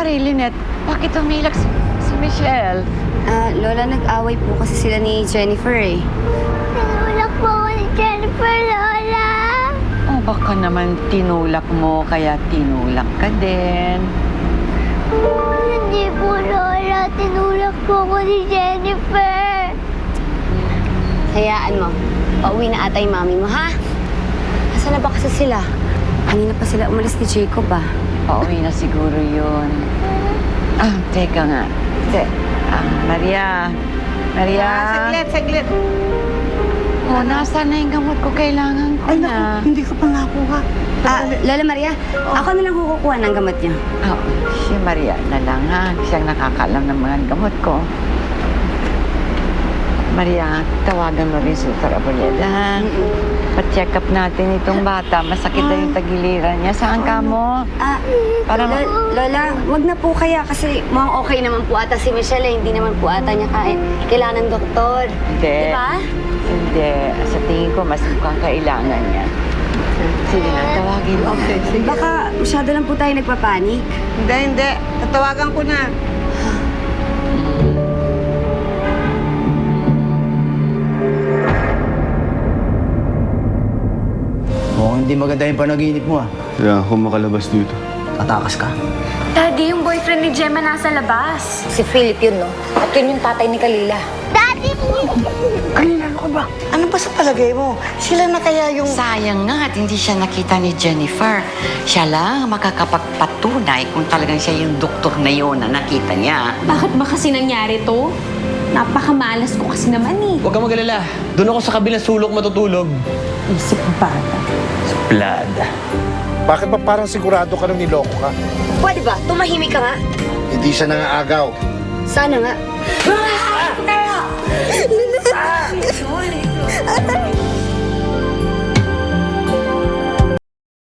nangyari, Lynette? Bakit umiiyak si Michelle? Lola, nag-away po kasi sila ni Jennifer eh. Tinulak po ako ni Jennifer, Lola. Oh, baka naman tinulak mo, kaya tinulak ka din. Hindi po, Lola. Tinulak po ako ni Jennifer. Hayaan mo. Pauwi na ata yung mami mo, ha? Nasaan na ba kasi sila? Kanina pa sila umalis ni Jacob, ah. Pauwi na siguro yun. Teka nga. Maria. Maria. Saglit. Oh, nasaan na yung gamot ko? Kailangan ko Ay, na. naku, hindi ko pa nakuha. Lola Maria, ako na lang kukuha ng gamot niyo. Oh, si Maria na lang ha. Siyang nakakaalam ng mga gamot ko. Maria, tawagan mo rin si Dr. Abuelita, ha? Pa-check up natin itong bata. Masakit na yung tagiliran niya. Saan ka mo? Para Lola, wag na po kaya kasi mukhang okay naman po ata si Michelle eh. Hindi naman po ata niya kailangan ng doktor. Hindi. Di ba? Hindi. Sa tingin ko, mas mukhang kailangan niya. Sige na, tawagin mo. Okay, sige. Baka masyado lang po tayo nagpapanik. Hindi. Tatawagan ko na. Mukhang hindi maganda yung panaginip mo, ah. Kaya ako makalabas dito. Tatakas ka. Daddy, yung boyfriend ni Gemma nasa labas. Si Philip yun, no? At yun yung tatay ni Kalila. Daddy! Kanina, ano ka ba? Ano ba sa palagay mo? Sila na kaya yung... Sayang nga at hindi siya nakita ni Jennifer. Siya lang makakapagpatunay kung talagang siya yung doktor na yun na nakita niya. Bakit ba kasi nangyari to? Napakamalas ko kasi naman eh. Huwag kang mag-alala. Doon ako sa kabilang sulok matutulog. Isip ng bata. Blood. Bakit ba parang sigurado ka nung niloko ka? Pwede ba? Tumahimik ka nga. Hindi siya nangaagaw. Sana nga.